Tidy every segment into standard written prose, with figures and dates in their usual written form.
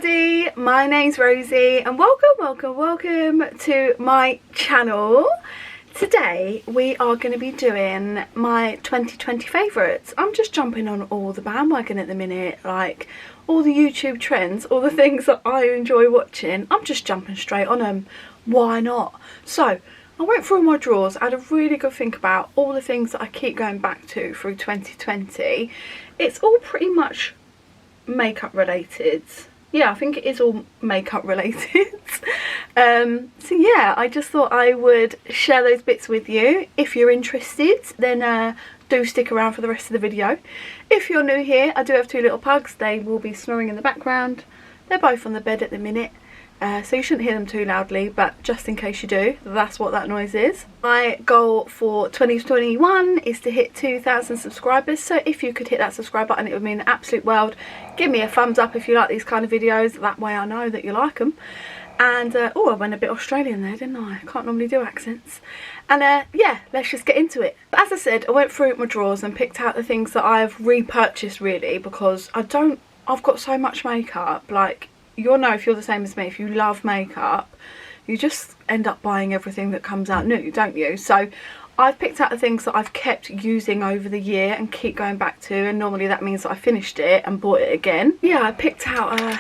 everybody, my name's Rosie and welcome to my channel. Today we are going to be doing my 2020 favourites. I'm just jumping on all the bandwagon at the minute, like all the YouTube trends, all the things that I enjoy watching. I'm just jumping straight on them. Why not? So I went through my drawers, I had a really good think about all the things that I keep going back to through 2020. It's all pretty much makeup related. Yeah, I think it is all makeup related. So yeah, I just thought I would share those bits with you. If you're interested, then do stick around for the rest of the video. If you're new here, I do have two little pugs. They will be snoring in the background. They're both on the bed at the minute. So you shouldn't hear them too loudly, but just in case you do, that's what that noise is. My goal for 2021 is to hit 2,000 subscribers, so if you could hit that subscribe button, it would mean the absolute world. Give me a thumbs up if you like these kind of videos, that way I know that you like them. And oh, I went a bit Australian there, didn't I? Can't normally do accents. And yeah, let's just get into it. But as I said, I went through my drawers and picked out the things that I've repurchased really, because I've got so much makeup. Like, you'll know if you're the same as me, if you love makeup, you just end up buying everything that comes out new, don't you? So I've picked out the things that I've kept using over the year and keep going back to, and normally that means that I finished it and bought it again. Yeah, I picked out a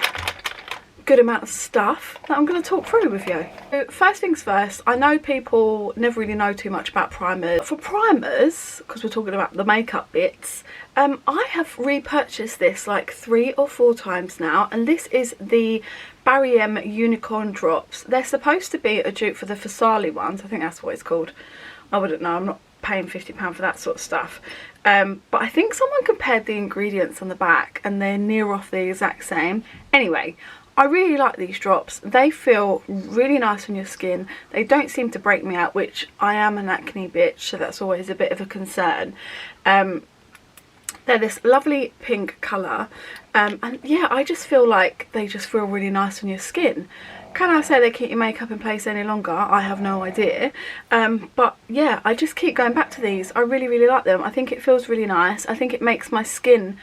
good amount of stuff that I'm going to talk through with you. So first things first, I know people never really know too much about primers. For primers, because we're talking about the makeup bits, I have repurchased this like 3 or 4 times now, and this is the Barry M Unicorn Drops. They're supposed to be a dupe for the Fasali ones, I think that's what it's called. I wouldn't know, I'm not paying £50 for that sort of stuff. But I think someone compared the ingredients on the back and they're near off the exact same. Anyway, I really like these drops. They feel really nice on your skin. They don't seem to break me out, which I am an acne bitch, so that's always a bit of a concern. They're this lovely pink colour, and yeah, I just feel like they just feel really nice on your skin. Can I say they keep your makeup in place any longer? I have no idea. But yeah, I just keep going back to these. I really like them. I think it feels really nice. I think it makes my skin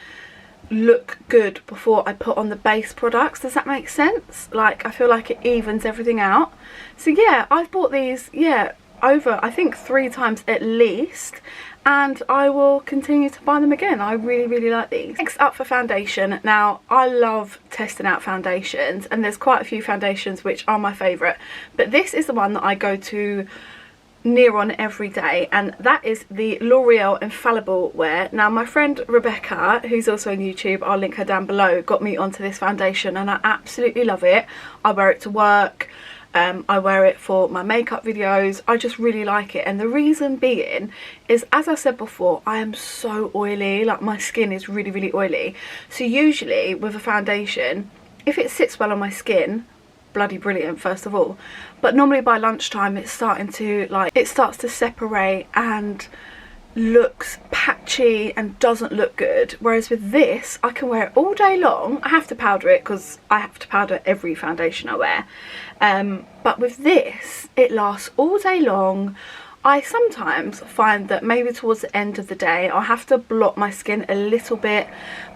look good before I put on the base products. Does that make sense? Like, I feel like it evens everything out. So yeah, I've bought these, yeah, over I think 3 times at least, and I will continue to buy them again. I really like these. Next up for foundation. Now, I love testing out foundations, and there's quite a few foundations which are my favourite, but this is the one that I go to near on every day, and that is the L'Oreal Infallible Wear. Now, my friend Rebecca, who's also on YouTube, I'll link her down below, got me onto this foundation and I absolutely love it. I wear it to work, I wear it for my makeup videos. I just really like it, and the reason being is, as I said before, I am so oily. Like, my skin is really oily, so usually with a foundation, if it sits well on my skin, bloody brilliant first of all, but normally by lunchtime it starts to separate and looks patchy and doesn't look good. Whereas with this, I can wear it all day long. I have to powder it because I have to powder every foundation I wear, but with this it lasts all day long. I sometimes find that maybe towards the end of the day I'll have to blot my skin a little bit,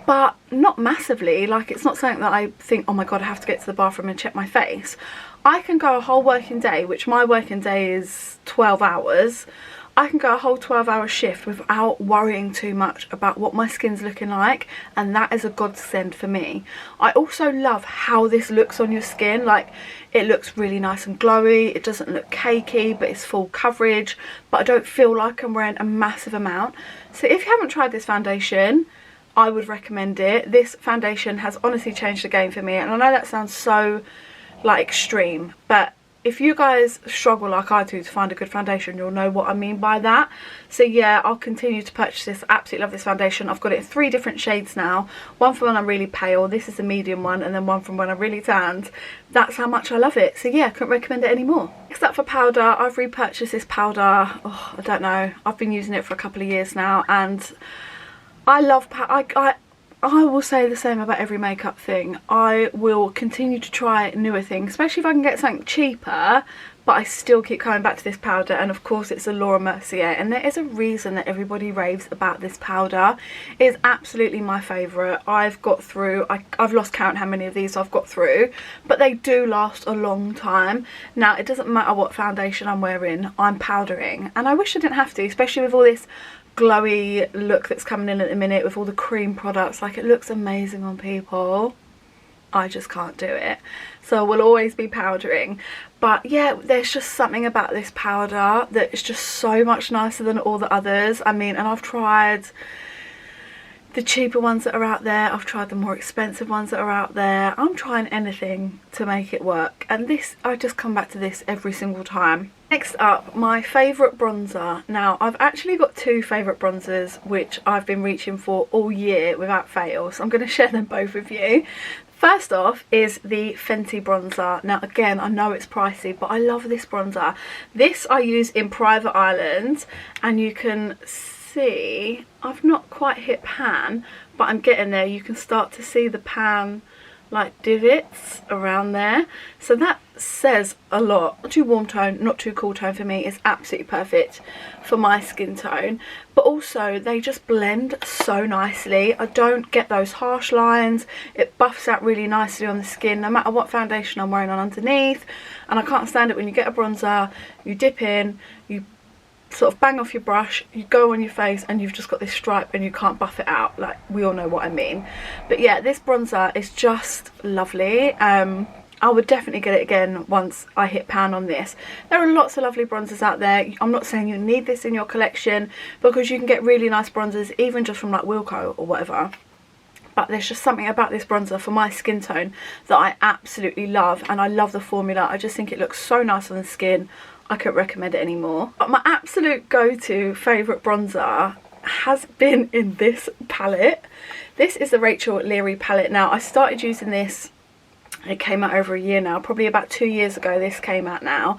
but not massively. Like, it's not something that I think, oh my god, I have to get to the bathroom and check my face. I can go a whole working day, which my working day is 12 hours. I can go a whole 12-hour shift without worrying too much about what my skin's looking like, and that is a godsend for me. I also love how this looks on your skin. Like, it looks really nice and glowy. It doesn't look cakey, but it's full coverage, but I don't feel like I'm wearing a massive amount. So if you haven't tried this foundation, I would recommend it. This foundation has honestly changed the game for me, and I know that sounds so like extreme, but if you guys struggle like I do to find a good foundation, you'll know what I mean by that. So yeah, I'll continue to purchase this. I absolutely love this foundation. I've got it in 3 different shades now. One from when I'm really pale, this is the medium one, and then one from when I'm really tanned. That's how much I love it. So yeah, couldn't recommend it anymore. Next up for powder, I've repurchased this powder. Oh, I don't know. I've been using it for a couple of years now, and I love powder. I will say the same about every makeup thing. I will continue to try newer things, especially if I can get something cheaper but I still keep coming back to this powder, and of course it's a Laura Mercier, and there is a reason that everybody raves about this powder. It's absolutely my favourite. I've got through, I've lost count how many of these I've got through, but they do last a long time. Now it doesn't matter what foundation I'm wearing, I'm powdering, and I wish I didn't have to, especially with all this glowy look that's coming in at the minute with all the cream products. Like, it looks amazing on people, I just can't do it, so we'll always be powdering. But yeah, there's just something about this powder that is just so much nicer than all the others. I mean, and I've tried the cheaper ones that are out there, I've tried the more expensive ones that are out there. I'm trying anything to make it work, and this, I just come back to this every single time. Next up, my favourite bronzer. Now, I've actually got two favourite bronzers which I've been reaching for all year without fail, so I'm going to share them both with you. First off is the Fenty bronzer. Now again, I know it's pricey, but I love this bronzer. This I use in Private Island, and you can see I've not quite hit pan, but I'm getting there. You can start to see the pan like divots around there, so that says a lot. Not too warm tone, not too cool tone for me. It's absolutely perfect for my skin tone, but also they just blend so nicely. I don't get those harsh lines. It buffs out really nicely on the skin no matter what foundation I'm wearing on underneath. And I can't stand it when you get a bronzer, you dip in, you sort of bang off your brush, you go on your face, and you've just got this stripe and you can't buff it out. Like, we all know what I mean. But yeah, this bronzer is just lovely. I would definitely get it again once I hit pan on this. There are lots of lovely bronzers out there. I'm not saying you need this in your collection, because you can get really nice bronzers even just from like Wilko or whatever. But there's just something about this bronzer for my skin tone that I absolutely love, and I love the formula. I just think it looks so nice on the skin. I couldn't recommend it anymore. But my absolute go-to favourite bronzer has been in this palette. This is the Rachel Leary palette. Now, I started using this, it came out over a year now, probably about 2 years ago this came out now,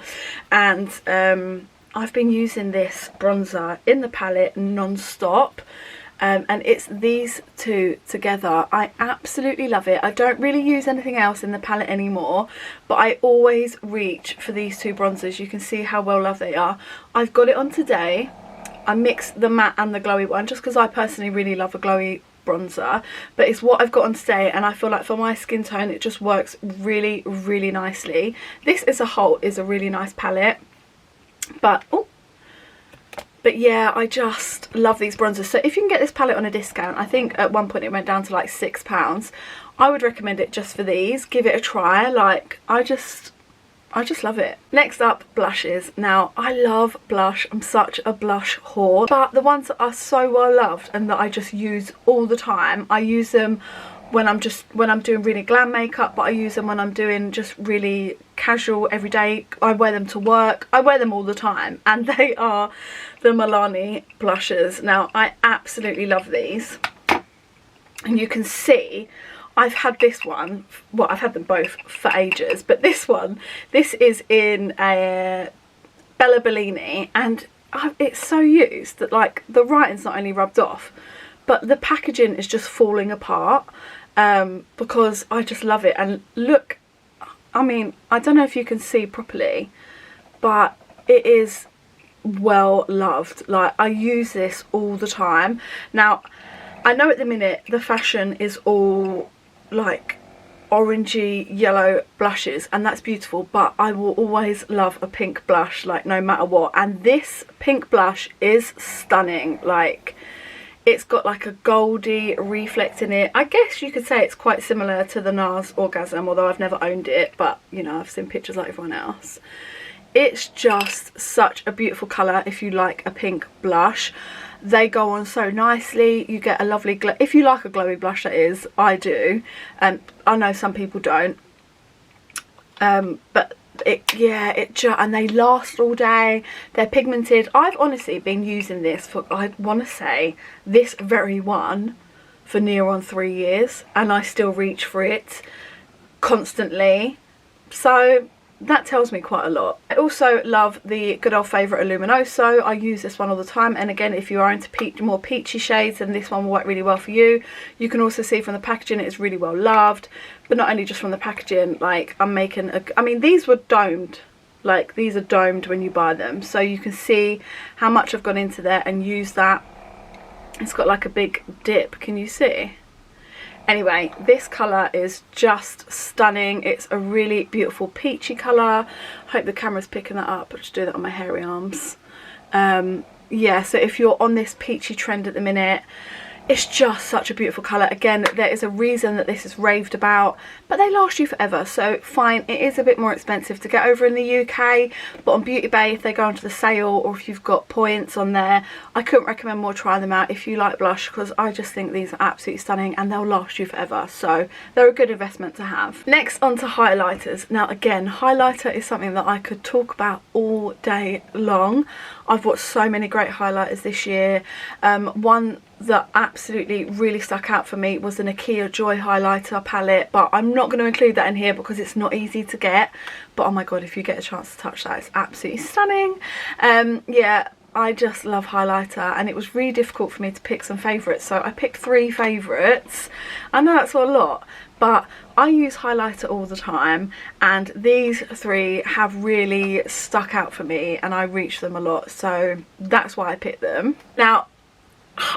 and I've been using this bronzer in the palette non-stop. And it's these two together. I absolutely love it. I don't really use anything else in the palette anymore, but I always reach for these two bronzers. You can see how well loved they are. I've got it on today. I mixed the matte and the glowy one just because I personally really love a glowy bronzer, but it's what I've got on today, and I feel like for my skin tone it just works really, really nicely. This as a whole is a really nice palette, but But yeah, I just love these bronzers. So if you can get this palette on a discount, I think at one point it went down to like £6. I would recommend it just for these. Give it a try. Like, I just love it. Next up, blushes. Now, I love blush. I'm such a blush whore. But the ones that are so well loved and that I just use all the time, I use them when I'm doing really glam makeup, but I use them when I'm doing just really casual everyday. I wear them to work. I wear them all the time, and they are the Milani blushes. Now, I absolutely love these, and you can see I've had this one, well, I've had them both for ages, but this is in a Bella Bellini, and it's so used that like the writing's not only rubbed off, but the packaging is just falling apart, because I just love it. And look, I mean, I don't know if you can see properly, but it is well loved. Like, I use this all the time. Now, I know at the minute the fashion is all like orangey yellow blushes, and that's beautiful, but I will always love a pink blush, like no matter what. And this pink blush is stunning. Like, it's got like a goldy reflect in it. I guess you could say it's quite similar to the NARS Orgasm, although I've never owned it, but you know, I've seen pictures like everyone else. It's just such a beautiful colour if you like a pink blush. They go on so nicely. You get a lovely glow. If you like a glowy blush, that is. I do. And I know some people don't. But and they last all day. They're pigmented. I've honestly been using this for, I want to say, this very one for near on 3 years, and I still reach for it constantly. So that tells me quite a lot. I also love the good old favourite Luminoso. I use this one all the time, and again, if you are into more peachy shades, then this one will work really well for you. You can also see from the packaging it's really well loved, but not only just from the packaging. Like, I mean, these were domed Like, these are domed when you buy them, so you can see how much I've gone into there and used that. It's got like a big dip, can you see? Anyway, this colour is just stunning. It's a really beautiful peachy colour. Hope the camera's picking that up. I'll just do that on my hairy arms. Yeah, so if you're on this peachy trend at the minute, it's just such a beautiful colour. Again, there is a reason that this is raved about, but they last you forever. So fine, it is a bit more expensive to get over in the UK, but on Beautybay, if they go onto the sale or if you've got points on there, I couldn't recommend more trying them out if you like blush, because I just think these are absolutely stunning and they'll last you forever. So they're a good investment to have. Next, onto highlighters. Now again, highlighter is something that I could talk about all day long. I've watched so many great highlighters this year. One that absolutely really stuck out for me was the Nakia Joy highlighter palette, but I'm not going to include that in here because it's not easy to get. But oh my god, if you get a chance to touch that, it's absolutely stunning. Yeah, I just love highlighter, and it was really difficult for me to pick some favourites, so I picked 3 favourites. I know that's a lot, but I use highlighter all the time, and these 3 have really stuck out for me and I reach them a lot, so that's why I picked them. Now,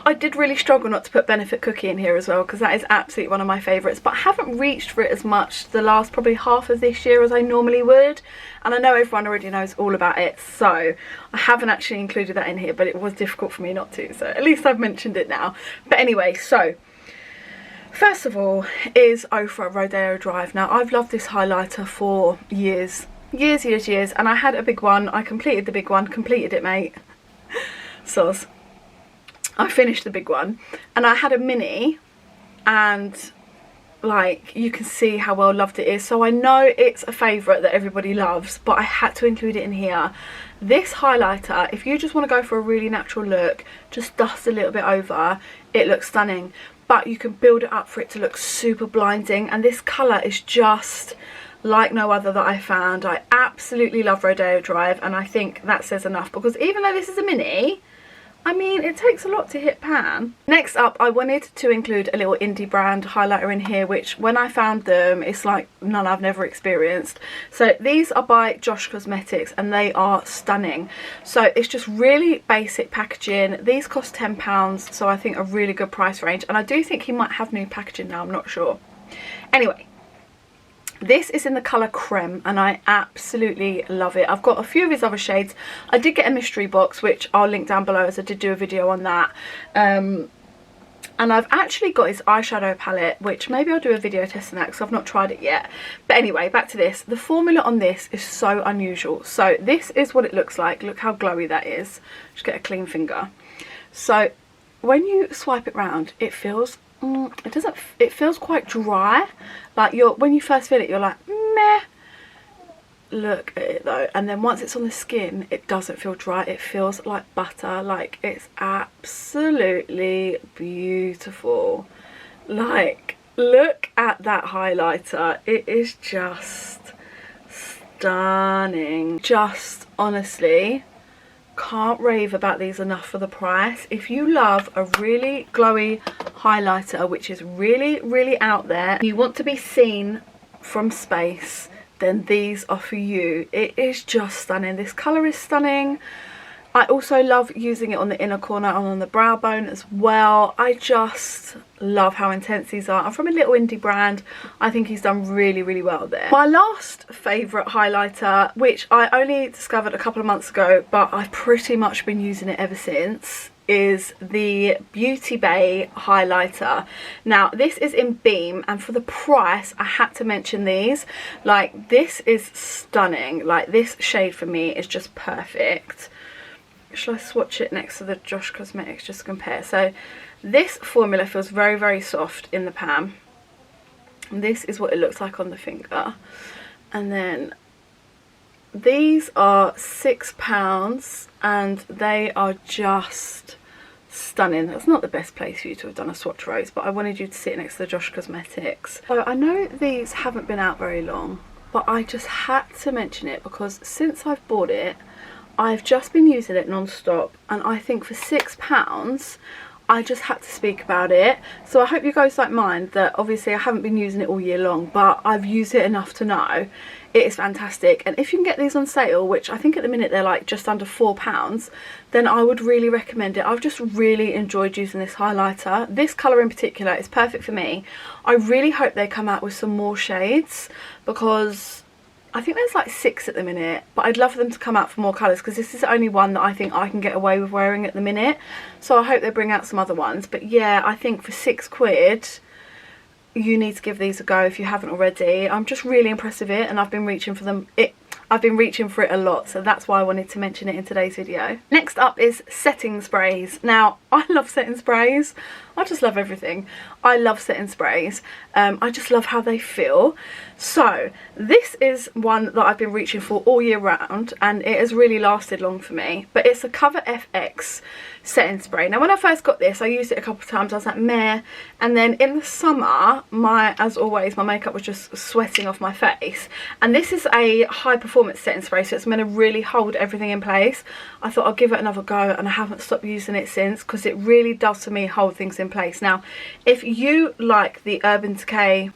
I did really struggle not to put Benefit Cookie in here as well, because that is absolutely one of my favourites, but I haven't reached for it as much the last probably half of this year as I normally would, and I know everyone already knows all about it, so I haven't actually included that in here, but it was difficult for me not to, so at least I've mentioned it now. But anyway, so first of all is Ofra Rodeo Drive. Now, I've loved this highlighter for years, and I had a big one. I completed the big one, completed it, mate. Soz. I finished the big one, and I had a mini, and like, you can see how well loved it is, so I know it's a favourite that everybody loves, but I had to include it in here. This highlighter, if you just want to go for a really natural look, just dust a little bit over, it looks stunning, but you can build it up for it to look super blinding, and this colour is just like no other that I found. I absolutely love Rodeo Drive, and I think that says enough, because even though this is a mini, I mean, it takes a lot to hit pan. Next up, I wanted to include a little indie brand highlighter in here, which when I found them, it's like none I've never experienced. So these are by Josh Cosmetics, and they are stunning. So it's just really basic packaging. These cost £10, so I think a really good price range. And I do think he might have new packaging now, I'm not sure. Anyway, this is in the colour Creme, and I absolutely love it. I've got a few of his other shades. I did get a mystery box, which I'll link down below, as I did do a video on that. And I've actually got his eyeshadow palette, which maybe I'll do a video testing that because I've not tried it yet. But anyway, back to this. The formula on this is so unusual. So this is what it looks like. Look how glowy that is. Just get a clean finger. So when you swipe it round, it feels it feels quite dry. Like, when you first feel it, you're like, meh. Look at it though, and then once it's on the skin, it doesn't feel dry. It feels like butter. Like, it's absolutely beautiful. Like, look at that highlighter. It is just stunning. Just honestly can't rave about these enough for the price. If you love a really glowy highlighter, which is really out there, you want to be seen from space, then these are for you. It is just stunning. This colour is stunning. I also love using it on the inner corner and on the brow bone as well. I just love how intense these are. And from a little indie brand, I think he's done really well there. My last favourite highlighter, which I only discovered a couple of months ago, but I've pretty much been using it ever since, is the Beautybay highlighter. Now, this is in Beam, and for the price, I had to mention these. Like, this is stunning. Like, this shade for me is just perfect. Shall I swatch it next to the Josh Cosmetics just to compare? So this formula feels very soft in the pan. And this is what it looks like on the finger. And then these are £6, and they are just stunning. That's not the best place for you to have done a swatch rose, but I wanted you to see it next to the Josh Cosmetics. So I know these haven't been out very long, but I just had to mention it because since I've bought it, I've just been using it non-stop, and I think for £6 I just had to speak about it. So I hope you guys don't mind that obviously I haven't been using it all year long, but I've used it enough to know it is fantastic. And if you can get these on sale, which I think at the minute they're like just under £4, then I would really recommend it. I've just really enjoyed using this highlighter. This colour in particular is perfect for me. I really hope they come out with some more shades, because I think there's like 6 at the minute, but I'd love for them to come out for more colours, because this is the only one that I think I can get away with wearing at the minute. So I hope they bring out some other ones. But yeah, I think for £6 you need to give these a go if you haven't already. I'm just really impressed with it, and I've been reaching for them. I've been reaching for it a lot, so that's why I wanted to mention it in today's video. Next up is setting sprays. Now, I love setting sprays. I just love everything. I love setting sprays. I just love how they feel. So this is one that I've been reaching for all year round, and it has really lasted long for me. But it's a Cover FX setting spray. Now, when I first got this, I used it a couple of times. I was like, meh. And then in the summer, as always, my makeup was just sweating off my face. And this is a high performance setting spray, so it's meant to really hold everything in place. I thought I'll give it another go, and I haven't stopped using it since, because it really does for me hold things in place. Now, if you like the Urban Decay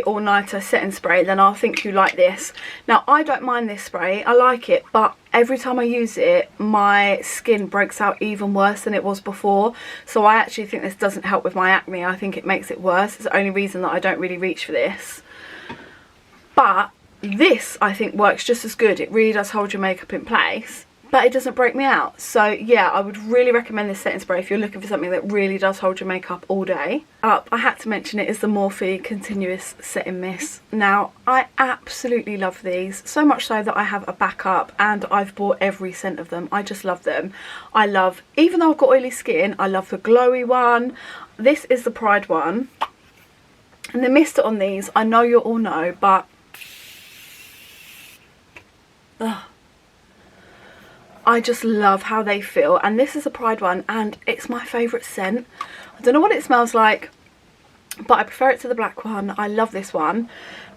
All Nighter setting spray, then I think you like this. Now, I don't mind this spray. I like it, but every time I use it, my skin breaks out even worse than it was before. So I actually think this doesn't help with my acne. I think it makes it worse. It's the only reason that I don't really reach for this. But this, I think, works just as good. It really does hold your makeup in place, but it doesn't break me out. So yeah, I would really recommend this setting spray if you're looking for something that really does hold your makeup all day. Up, I had to mention it, is the Morphe Continuous Setting Mist. Now, I absolutely love these, so much so that I have a backup, and I've bought every scent of them. I just love them. I love, even though I've got oily skin, I love the glowy one. This is the Pride one. And the mist on these, I know you all know, but I just love how they feel. And this is a Pride one, and it's my favourite scent. I don't know what it smells like, but I prefer it to the black one. I love this one,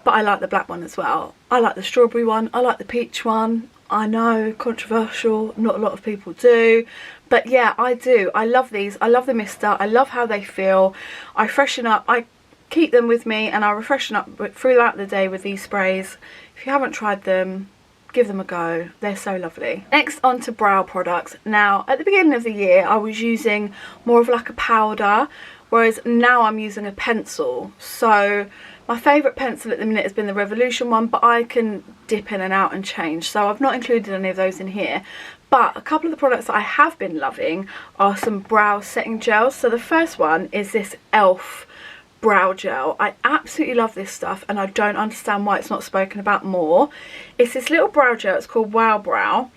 but I like the black one as well. I like the strawberry one. I like the peach one. I know, controversial, not a lot of people do, but yeah, I do. I love these. I love the mister. I love how they feel. I freshen up. I keep them with me, and I refreshen up throughout the day with these sprays. If you haven't tried them, give them a go. They're so lovely. Next, on to brow products. Now, at the beginning of the year, I was using more of like a powder, whereas now I'm using a pencil. So my favourite pencil at the minute has been the Revolution one, but I can dip in and out and change, so I've not included any of those in here. But a couple of the products that I have been loving are some brow setting gels. So the first one is this e.l.f. brow gel. I absolutely love this stuff, and I don't understand why it's not spoken about more. It's this little brow gel. It's called Wow Brow.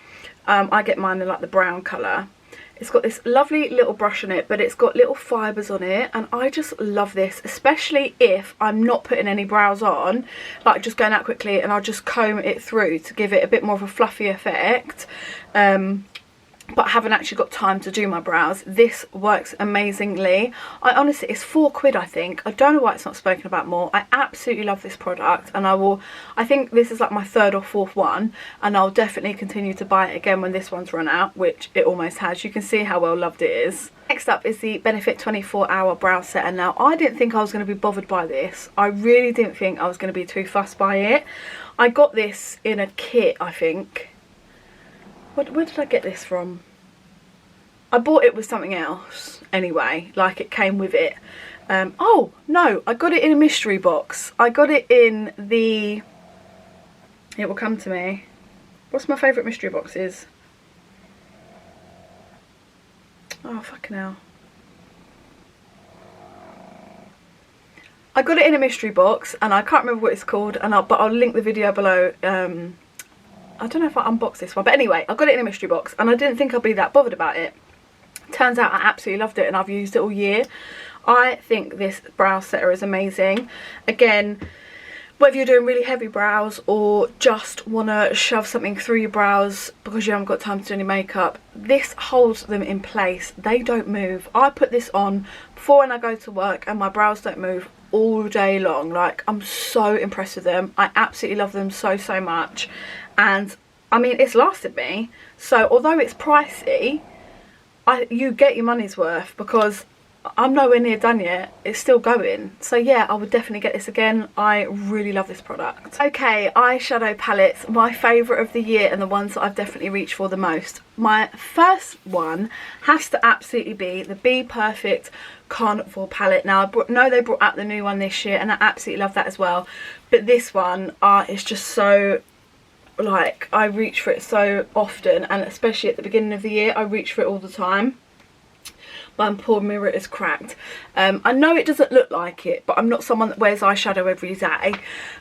I get mine in like the brown colour. It's got this lovely little brush on it, but it's got little fibres on it, and I just love this, especially if I'm not putting any brows on, like just going out quickly, and I'll just comb it through to give it a bit more of a fluffy effect. But I haven't actually got time to do my brows. This works amazingly. I honestly, it's £4 I think. I don't know why it's not spoken about more. I absolutely love this product, and I think this is like my 3rd or 4th one, and I'll definitely continue to buy it again when this one's run out, which it almost has. You can see how well loved it is. Next up is the Benefit 24-Hour Brow Setter. Now, I didn't think I was going to be bothered by this. I really didn't think I was going to be too fussed by it. I got this in a kit, I think. Where did I get this from? I bought it with something else anyway, like it came with it. Oh no, I got it in a mystery box. I got it in the, it will come to me. What's my favourite mystery boxes? Oh fucking hell. I got it in a mystery box, and I can't remember what it's called, but I'll link the video below. I don't know if I unboxed this one, but anyway, I got it in a mystery box, and I didn't think I'd be that bothered about it. Turns out I absolutely loved it, and I've used it all year. I think this brow setter is amazing. Again, whether you're doing really heavy brows or just want to shove something through your brows because you haven't got time to do any makeup, this holds them in place. They don't move. I put this on before when I go to work, and my brows don't move all day long. Like, I'm so impressed with them. I absolutely love them so much. And I mean, it's lasted me. So although it's pricey, you get your money's worth, because I'm nowhere near done yet. It's still going. So yeah, I would definitely get this again. I really love this product. Okay, eyeshadow palettes, my favourite of the year and the ones that I've definitely reached for the most. My first one has to absolutely be the Be Perfect Carnivore palette. Now, I know they brought out the new one this year and I absolutely love that as well. But this one is just so, like, I reach for it so often, and especially at the beginning of the year, I reach for it all the time. My poor mirror is cracked. I know it doesn't look like it, but I'm not someone that wears eyeshadow every day.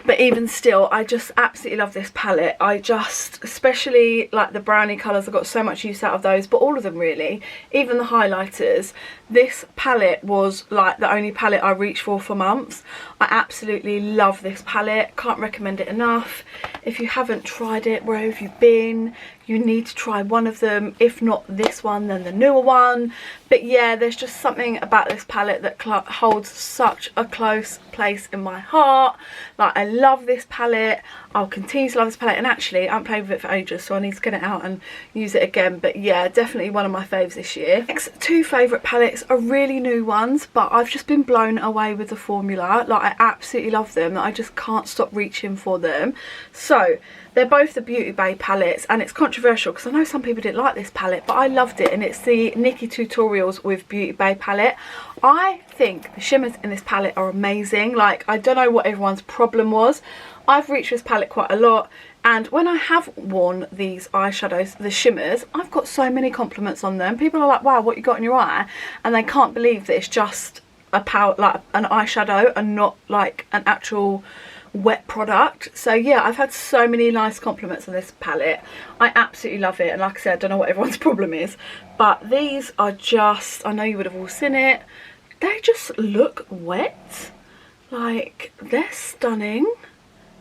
But even still, I just absolutely love this palette. I just, especially like the brownie colours, I got so much use out of those, but all of them really, even the highlighters. This palette was like the only palette I reached for months. I absolutely love this palette. Can't recommend it enough. If you haven't tried it, where have you been? You need to try one of them. If not this one, then the newer one. But yeah, there's just something about this palette that holds such a close place in my heart. Like, I love this palette. I'll continue to love this palette, and actually I haven't played with it for ages, so I need to get it out and use it again. But yeah, definitely one of my faves this year. Next two favourite palettes are really new ones, but I've just been blown away with the formula. Like, I absolutely love them. I just can't stop reaching for them. So they're both the Beautybay palettes, and it's controversial because I know some people didn't like this palette, but I loved it, and it's the Nikki Tutorials with Beautybay palette. I think the shimmers in this palette are amazing. Like, I don't know what everyone's problem was. I've reached this palette quite a lot, and when I have worn these eyeshadows, the shimmers, I've got so many compliments on them. People are like, wow, what you got in your eye? And they can't believe that it's just a powder, like an eyeshadow, and not like an actual wet product. So yeah, I've had so many nice compliments on this palette. I absolutely love it, and like I said, I don't know what everyone's problem is, but these are just, I know you would have all seen it, they just look wet. Like, they're stunning.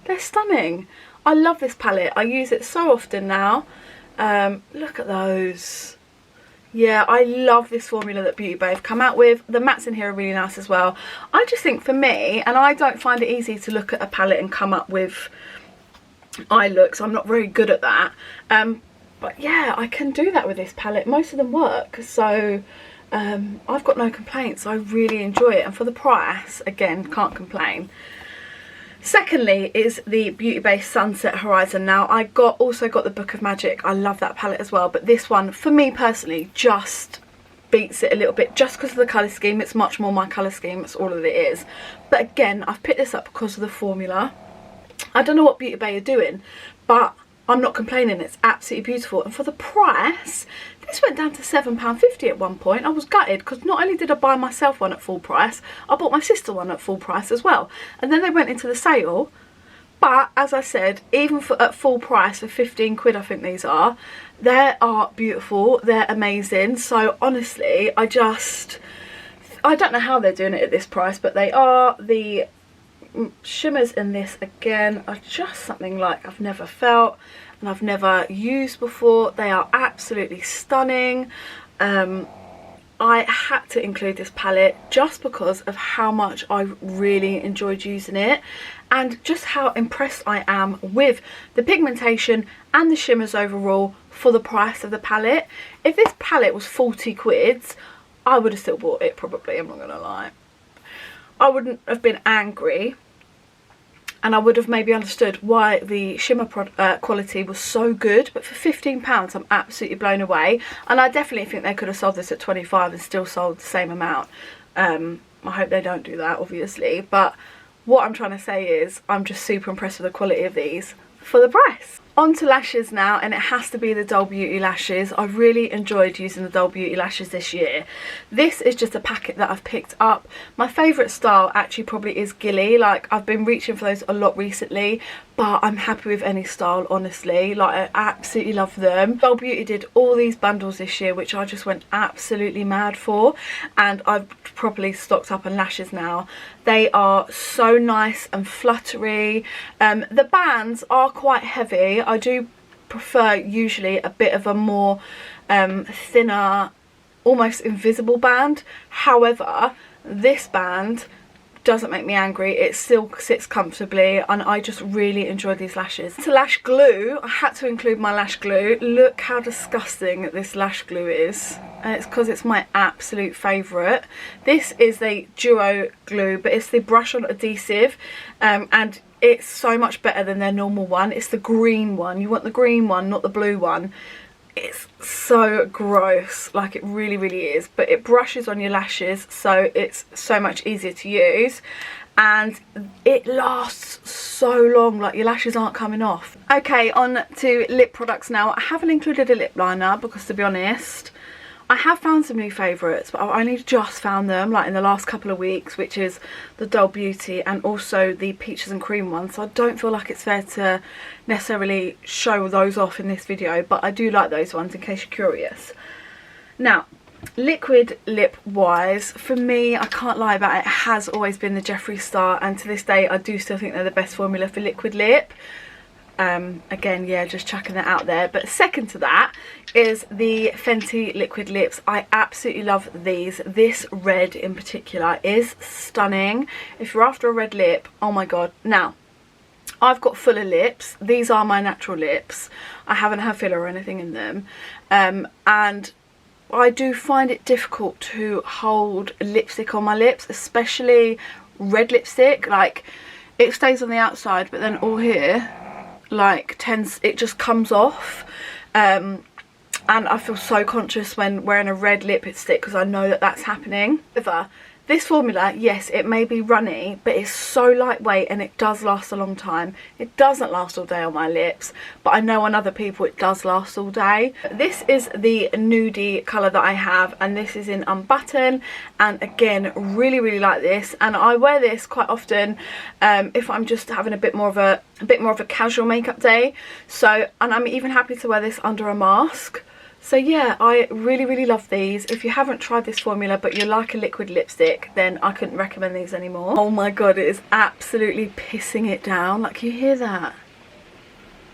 They're stunning. I love this palette. I use it so often now. Look at those. Yeah, I love this formula that Beautybay have come out with. The mattes in here are really nice as well. I just think for me, and I don't find it easy to look at a palette and come up with eye looks. I'm not very good at that. But yeah, I can do that with this palette. Most of them work. So I've got no complaints. I really enjoy it. And for the price, again, can't complain. Secondly is the Beautybay Sunset Horizon. Now, I also got the Book of Magic. I love that palette as well, but this one, for me personally, just beats it a little bit, just because of the colour scheme. It's much more my colour scheme, that's all that it is. But again, I've picked this up because of the formula. I don't know what Beautybay are doing, but I'm not complaining. It's absolutely beautiful. And for the price, this went down to £7.50 at one point. I was gutted because not only did I buy myself one at full price, I bought my sister one at full price as well. And then they went into the sale. But as I said, even at full price, for 15 quid I think these are, they are beautiful. They're amazing. So honestly, I don't know how they're doing it at this price, but they are. The shimmers in this again are just something like I've never felt and I've never used before. They are absolutely stunning. I had to include this palette just because of how much I really enjoyed using it, and just how impressed I am with the pigmentation and the shimmers overall for the price of the palette. If this palette was 40 quid, I would have still bought it probably, I'm not gonna lie. I wouldn't have been angry, and I would have maybe understood why the shimmer quality was so good. But for £15, I'm absolutely blown away. And I definitely think they could have sold this at 25 and still sold the same amount. I hope they don't do that, obviously. But what I'm trying to say is I'm just super impressed with the quality of these for the price. On to lashes now, and it has to be the Doll Beauty lashes. I really enjoyed using the Doll Beauty lashes this year. This is just a packet that I've picked up. My favourite style actually probably is Gilly. Like, I've been reaching for those a lot recently, but I'm happy with any style, honestly. Like, I absolutely love them. Doll Beauty did all these bundles this year, which I just went absolutely mad for, and I've properly stocked up on lashes now. They are so nice and fluttery. The bands are quite heavy. I do prefer usually a bit of a more thinner, almost invisible band. However, this band doesn't make me angry. It still sits comfortably, and I just really enjoy these lashes. To Lash Glue, I had to include my Lash Glue. Look how disgusting this Lash Glue is. And it's because it's my absolute favourite. This is the duo glue, but it's the brush on adhesive, and it's so much better than their normal one. It's the green one. You want the green one, not the blue one. It's so gross, like it really, really is, but it brushes on your lashes, so it's so much easier to use, and it lasts so long, like your lashes aren't coming off. Okay, on to lip products now. I haven't included a lip liner because, to be honest, I have found some new favourites, but I've only just found them like in the last couple of weeks, which is the Dull Beauty and also the Peaches and Cream one. So I don't feel like it's fair to necessarily show those off in this video, but I do like those ones in case you're curious. Now, liquid lip wise, for me, I can't lie about it, it has always been the Jeffree Star, and to this day I do still think they're the best formula for liquid lip. Again, yeah, just chucking that out there. But second to that is the Fenty liquid lips. I absolutely love these. This red in particular is stunning. If you're after a red lip, oh my god. Now, I've got fuller lips. These are my natural lips. I haven't had filler or anything in them, and I do find it difficult to hold lipstick on my lips, especially red lipstick. Like, it stays on the outside, but then all here, like, it just comes off, and I feel so conscious when wearing a red lipstick because I know that that's happening. However, this formula, yes, it may be runny, but it's so lightweight and it does last a long time. It doesn't last all day on my lips, but I know on other people it does last all day. This is the nudie colour that I have, and this is in Unbutton, and again, really, really like this, and I wear this quite often if I'm just having a bit more of a casual makeup day. So, and I'm even happy to wear this under a mask. So yeah, I really, really love these. If you haven't tried this formula but you like a liquid lipstick, then I couldn't recommend these anymore. Oh my god, it is absolutely pissing it down. Like, you hear that?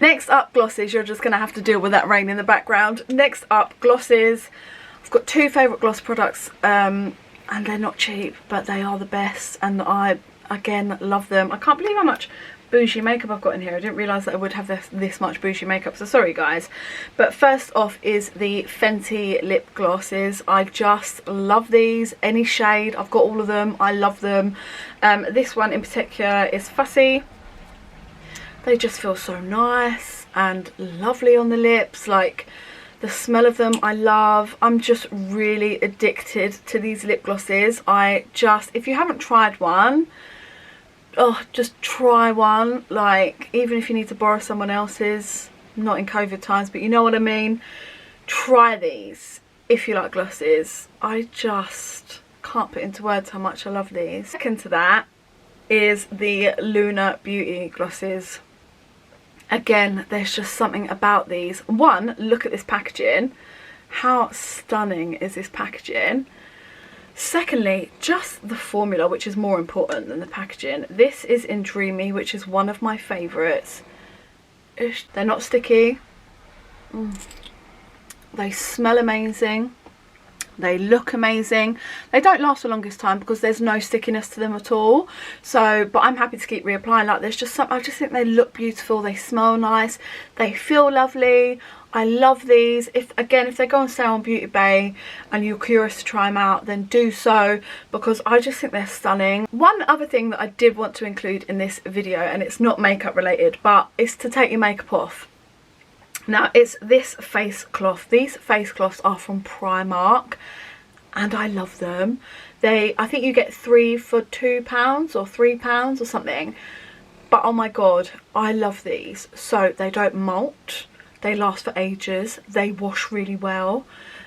Next up, glosses. You're just going to have to deal with that rain in the background. Next up, glosses. I've got two favourite gloss products, and they're not cheap, but they are the best, and I, again, love them. I can't believe how much bougie makeup I've got in here. I didn't realise that I would have this much bougie makeup, so sorry guys. But first off is the Fenty lip glosses. I just love these. Any shade, I've got all of them. I love them. This one in particular is Fussy. They just feel so nice and lovely on the lips. Like, the smell of them I love. I'm just really addicted to these lip glosses. If you haven't tried one, oh, just try one. Like, even if you need to borrow someone else's, not in COVID times, but you know what I mean. Try these if you like glosses. I just can't put into words how much I love these. Second to that is the Lunar Beauty glosses. Again, there's just something about these. One, look at this packaging. How stunning is this packaging? Secondly, just the formula, which is more important than the packaging. This is in Dreamy, which is one of my favourites. They're not sticky. They smell amazing. They look amazing. They don't last the longest time because there's no stickiness to them at all. So, but I'm happy to keep reapplying. Like, there's just something, I just think they look beautiful. They smell nice. They feel lovely. I love these. If they go on sale on Beautybay and you're curious to try them out, then do so, because I just think they're stunning. One other thing that I did want to include in this video, and it's not makeup related, but it's to take your makeup off. Now, it's this face cloth. These face cloths are from Primark, and I love them. I think you get 3 for £2 or £3 or something. But oh my god, I love these. So they don't molt. They last for ages. They wash really well.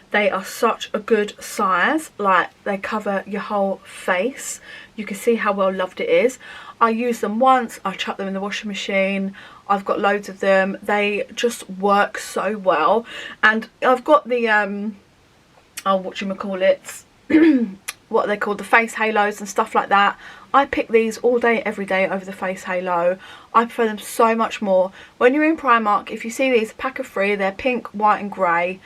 They are such a good size. Like, they cover your whole face. You can see how well loved it is. I use them once. I chuck them in the washing machine. I've got loads of them. They just work so well. And I've got the whatchamacallit, what are they called, the face halos and stuff like that. I pick these all day every day over the face halo. I prefer them so much more. When you're in Primark, if you see these, a pack of 3, they're pink, white and grey.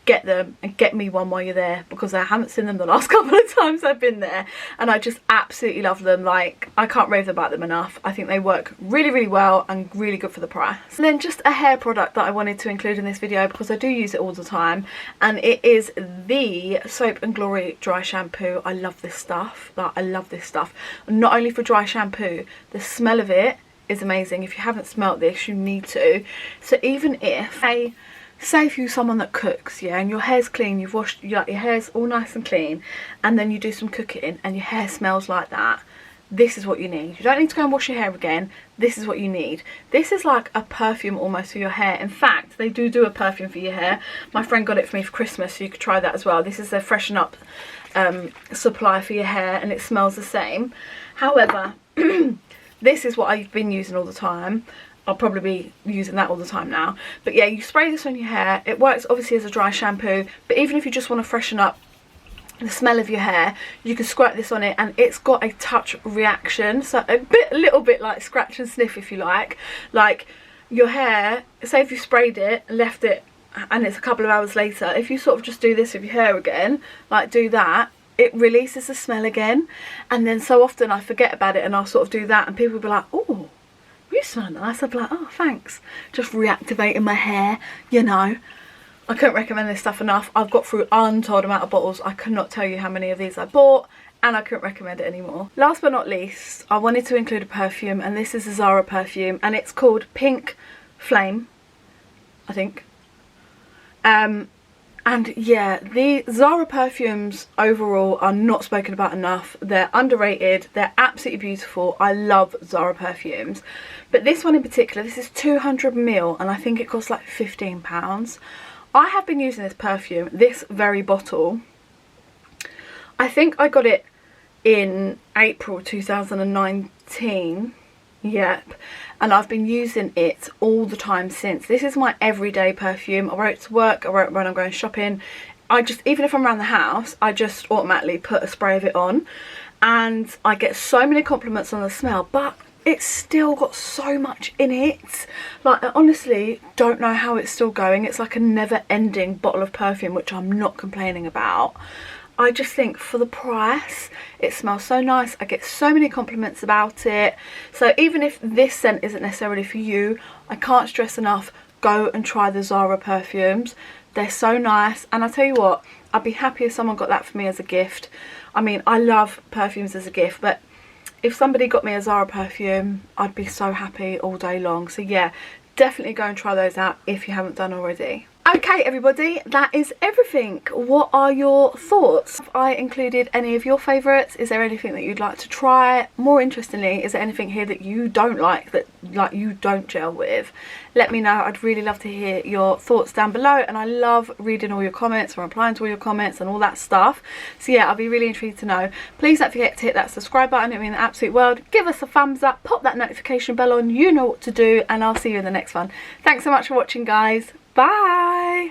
get them and get me one while you're there, because I haven't seen them the last couple of times I've been there, and I just absolutely love them. Like, I can't rave about them enough. I think they work really, really well and really good for the price. And then just a hair product that I wanted to include in this video, because I do use it all the time, and it is the Soap and Glory dry shampoo. I love this stuff. Like, I love this stuff. Not only for dry shampoo, the smell of it is amazing. If you haven't smelt this, you need to. So even if say if you're someone that cooks, yeah, and your hair's clean, you've washed, your hair's all nice and clean, and then you do some cooking and your hair smells like that, this is what you need. You don't need to go and wash your hair again. This is what you need. This is like a perfume almost for your hair. In fact, they do a perfume for your hair. My friend got it for me for Christmas, so you could try that as well. This is their freshen up supply for your hair, and it smells the same. However, this is what I've been using all the time. I'll probably be using that all the time now. But yeah, you spray this on your hair. It works obviously as a dry shampoo, but even if you just want to freshen up the smell of your hair, you can squirt this on it, and it's got a touch reaction. So a little bit like scratch and sniff, if you like. Like your hair, say if you sprayed it, left it, and it's a couple of hours later, if you sort of just do this with your hair again, like do that, it releases the smell again. And then so often I forget about it, and I'll sort of do that, and people will be like, oh, you smell nice. I'd be like, oh, thanks. Just reactivating my hair, you know. I couldn't recommend this stuff enough. I've got through untold amount of bottles. I could not tell you how many of these I bought, and I couldn't recommend it anymore. Last but not least, I wanted to include a perfume, and this is a Zara perfume, and it's called Pink Flame, I think. And yeah, the Zara perfumes overall are not spoken about enough. They're underrated. They're absolutely beautiful. I love Zara perfumes. But this one in particular, this is 200ml, and I think it costs like £15. I have been using this perfume, this very bottle. I think I got it in April 2019. Yep, and I've been using it all the time since. This is my everyday perfume. I wear it to work, I wear it when I'm going shopping. I just, even if I'm around the house, I just automatically put a spray of it on, and I get so many compliments on the smell, but it's still got so much in it. Like, I honestly don't know how it's still going. It's like a never-ending bottle of perfume, which I'm not complaining about. I just think for the price, it smells so nice. I get so many compliments about it. So even if this scent isn't necessarily for you, I can't stress enough, go and try the Zara perfumes. They're so nice. And I tell you what, I'd be happy if someone got that for me as a gift. I mean, I love perfumes as a gift, but if somebody got me a Zara perfume, I'd be so happy all day long. So yeah, definitely go and try those out if you haven't done already. Okay everybody, that is everything. What are your thoughts? Have I included any of your favourites? Is there anything that you'd like to try? More interestingly, is there anything here that you don't like, that you don't gel with? Let me know. I'd really love to hear your thoughts down below, and I love reading all your comments and replying to all your comments and all that stuff. So yeah, I'll be really intrigued to know. Please don't forget to hit that subscribe button. It means the absolute world. Give us a thumbs up, pop that notification bell on, you know what to do, and I'll see you in the next one. Thanks so much for watching, guys. Bye.